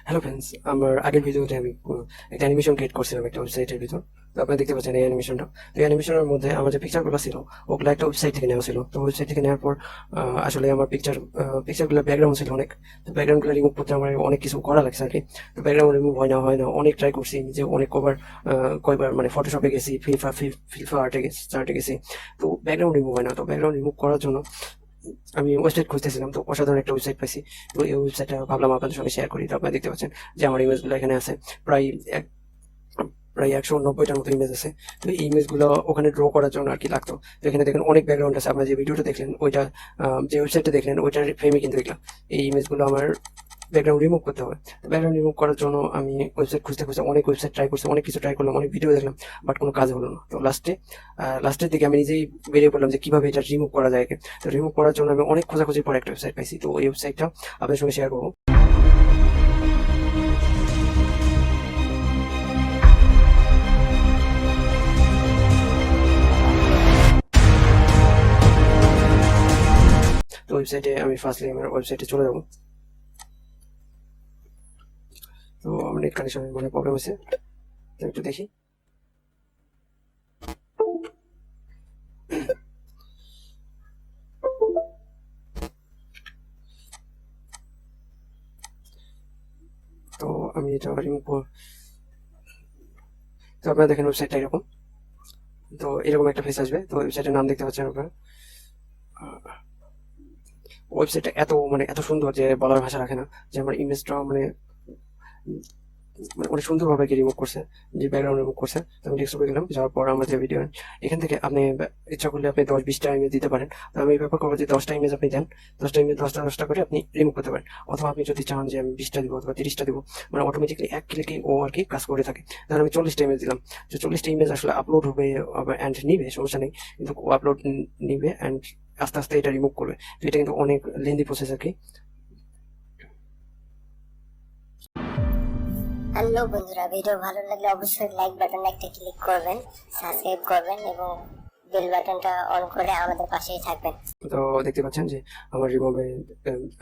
Hello friends, আমার আগের ভিডিওতে আমি একটা অ্যানিমেশন ক্রিয়েট করছিলাম একটা ওয়েবসাইটের ভিতর। তো আপনারা দেখতে পাচ্ছেন এই অ্যানিমেশনটা। তো এই অ্যানিমেশনের মধ্যে আমার যে পিকচারগুলো ছিল ওগুলো একটা ওয়েবসাইট থেকে নেওয়া ছিল। তো ওয়েবসাইট থেকে নেওয়ার পর আসলে আমার পিকচারগুলো ব্যাকগ্রাউন্ড ছিল অনেক। তো ব্যাকগ্রাউন্ডগুলো রিমুভ করতে আমার অনেক কিছু করা লাগছে আর কি। তো ব্যাকগ্রাউন্ড রিমুভ হয় না অনেক ট্রাই করছি, যে অনেক কয়বার মানে ফটোশপে গেছি, ফিল্ফা আর্টে গেছি। তো ব্যাকগ্রাউন্ড রিমুভ হয় না। তো ব্যাকগ্রাউন্ড রিমুভ করার জন্য আমি ওয়েবসাইট খুঁজতেছিলাম, তো অসাধারণ একটা ওয়েবসাইট পাইছি। তো এই ওয়েবসাইটটা ভাবলাম আপনাদের সঙ্গে শেয়ার করি। তো আপনারা দেখতে পাচ্ছেন যে আমার ইমেজগুলো এখানে আছে, প্রায় এক প্রায় 190টার মতো ইমেজ আছে। তো এই ইমেজগুলো ওখানে ড্র করার জন্য আর কি লাগতো। তো এখানে দেখেন অনেক ব্যাকগ্রাউন্ড আছে। আপনারা যে ভিডিওটা দেখলেন ওইটা, যে ওয়েবসাইটটা দেখলেন ওইটার ফ্রেমে কিন্তু এগুলো, এই ইমেজগুলো আমার ব্যাকগ্রাউন্ড রিমুভ করতে হবে। তো ব্যাকগ্রাউন্ড রিমুভ করার জন্য আমি ওয়েবসাইট খুঁজতে অনেক ওয়েবসাইট ট্রাই করছি, অনেক কিছু ট্রাই করলাম, অনেক ভিডিও দেখলাম, বাট কোনো কাজ হলো না। তো লাস্টের দিকে আমি নিজেই বেরিয়ে পড়লাম যে কিভাবে এটা রিমুভ করা যায়। তো রিমুভ করার জন্য আমি অনেক খোঁজাখুঁজির পর একটা ওয়েবসাইট পাইছি। তো এই ওয়েবসাইটটা আপনাদের সঙ্গে শেয়ার করবো। তো ওয়েবসাইটে আমি ফার্স্টলি আমার ওয়েবসাইটে চলে যাবো। তো আমার নেট কানেকশনের মানে প্রবলেম হয়েছে, তো একটু দেখি। তো আমি এটা রিমুভ, তো আপনারা দেখেন ওয়েবসাইটটা এরকম। তো এরকম একটা ফেস আসবে। তো ওয়েবসাইটের নাম দেখতে পাচ্ছেন আপনারা। ওয়েবসাইটটা এত সুন্দর যে বলার ভাষা রাখে না। যে আমার ইমেজটা মানে অনেক সুন্দরভাবে রিমুভ করছে, যে ব্যাকগ্রাউন্ড রিমুভ করছে। তো আমি ডেস্কটপে গেলাম, যাওয়ার পর আমার যে ভিডিও, এখান থেকে আপনি ইচ্ছা করলে আপনি 10-20টা ইমেজ দিতে পারেন। তো আমি ব্যাপার করবো যে 10টা ইমেজ আপনি দেন, 10টা ইমেজ 10টা করে আপনি রিমুভ করতে পারেন। অথবা আপনি যদি চান যে আমি 20টা দিব অথবা 30টা দিব, মানে অটোমেটিকলি এক ক্লিকে ও আর কি কাজ করে থাকে। ধরেন আমি 40টা ইমেজ দিলাম, যে 40টা ইমেজ আসলে আপলোড হবে অ্যান্ড নিবে, সমস্যা নেই, কিন্তু ও আপলোড নিবে অ্যান্ড আস্তে আস্তে এটা রিমুভ করবে। তো এটা কিন্তু অনেক লেন্দি প্রসেস আর কি। হ্যালো বন্ধুরা, ভিডিও ভালো লাগলে অবশ্যই লাইক বাটনে একটা ক্লিক করবেন, সাবস্ক্রাইব করবেন এবং বেল বাটনটা অন করে আমাদের পাশেই থাকবেন। তো দেখতে পাচ্ছেন যে আমার রিমুভে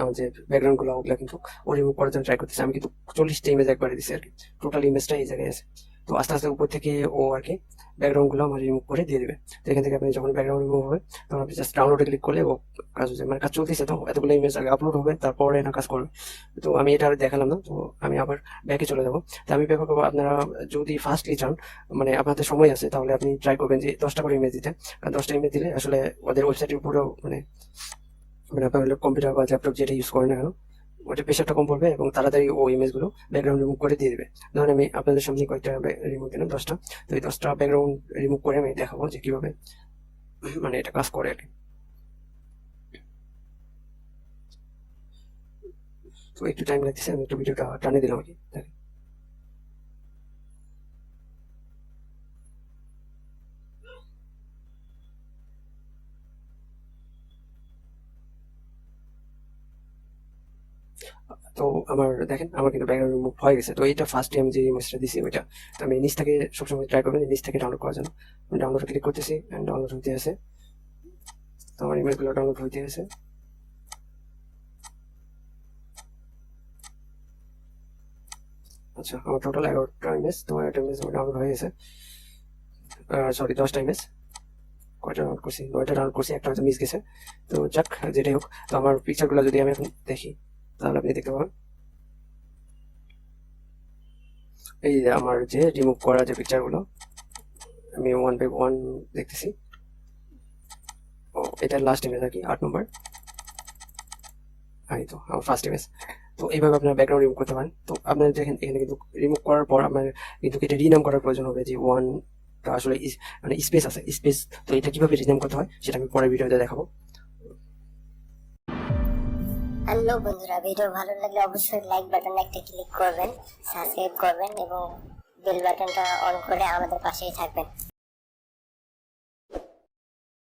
আমার যে ব্যাকগ্রাউন্ড গুলো ওগুলো কিন্তু ও রিমুভ করার জন্য ট্রাই করতেছে। আমি কিন্তু 40টা ইমেজ একবারে দিচ্ছি আর কি, টোটাল ইমেজটা এই জায়গায় আছে। তো আস্তে আস্তে উপর থেকে ও আর কি ব্যাকগ্রাউন্ড গুলো আমার রিমুভ করে দিয়ে দিবে। তো এখান থেকে আপনি যখন ব্যাকগ্রাউন্ড রিমুভ হবে তখন আপনি জাস্ট ডাউনলোডে ক্লিক করলে ও কাজ হচ্ছে, মানে কাজ চলতেছে। তো এতগুলো ইমেজ আগে আপলোড হবে, তারপরে না কাজ করবে। তো আমি এটা আর দেখালাম না। তো আমি আবার ব্যাকে চলে যাবো। তো আমি ব্যাপার করবো, আপনারা যদি ফার্স্টলি চান, মানে আপনাদের সময় আছে, তাহলে আপনি ট্রাই করবেন যে 10টা করে ইমেজ দিতে। কারণ 10টা ইমেজ দিলে আসলে ওদের ওয়েবসাইটের উপরেও মানে মানে আপনার কম্পিউটার বা ল্যাপটপ যেটা ইউজ করেন না কেন, ওটা প্রেশারটা কম পড়বে এবং তাড়াতাড়ি ও ইমেজগুলো ব্যাকগ্রাউন্ড রিমুভ করে দিয়ে দেবে। ধরুন আমি আপনাদের সামনে কয়েকটা রিমুভ দিলাম, 10টা। তো এই 10টা ব্যাকগ্রাউন্ড রিমুভ করে আমি দেখাবো যে কিভাবে মানে এটা কাজ করে আর কি। তো একটু টাইম লাগতেছে, আমি একটু ভিডিওটা টানে দিলাম আর কি। তো আমার দেখেন আমার কিন্তু ব্যাকগ্রাউন্ড রিমুভ হয়ে গেছে। তো এটা ফার্স্টে আমি যে ইমেজটা দিছি ওইটা। তো আমি নিচ থেকে সবসময় ট্রাই করবেন নিচ থেকে ডাউনলোড করার জন্য। আমি ডাউনলোড ক্লিক করতেছি, ডাউনলোড হইতে আছে। তো আমার ইমেজগুলো ডাউনলোড হইতে আছে। আচ্ছা, আমার টোটাল 11টা ইমেজ, তো 11টা ইমেজ ডাউনলোড হয়ে গেছে। সরি, 10টা ইমেজ। কয়টা ডাউনলোড করছি? 9টা ডাউনলোড করছি, একটা হয়তো মিস গেছে। তো যাক, যেটাই হোক। তো আমার পিকচারগুলো যদি আমি এখন দেখি তাহলে আপনি দেখতে পাবেন এই যে আমার যে রিমুভ করা যে পিকচারগুলো, আমি 1 বাই 1 দেখতেছি। ও, এটা লাস্ট ইমেজ আর কি, 8 নম্বর। এই তো আমার ফার্স্ট ইমেজ। তো এইভাবে আপনার ব্যাকগ্রাউন্ড রিমুভ করতে পারেন। তো আপনার দেখেন এখানে কিন্তু রিমুভ করার পর আপনার কিন্তু এটা রিনাম করার প্রয়োজন হবে, যে আসলে মানে স্পেস আছে, স্পেস। তো এটা কিভাবে রিনাম করতে হয় সেটা আমি পরের ভিডিওতে দেখাবো। হ্যালো বন্ধুরা, ভিডিও ভালো লাগলে অবশ্যই লাইক বাটনে একটা ক্লিক করবেন, সাবস্ক্রাইব করবেন এবং বেল বাটনটা অন করে আমাদের পাশেই থাকবেন।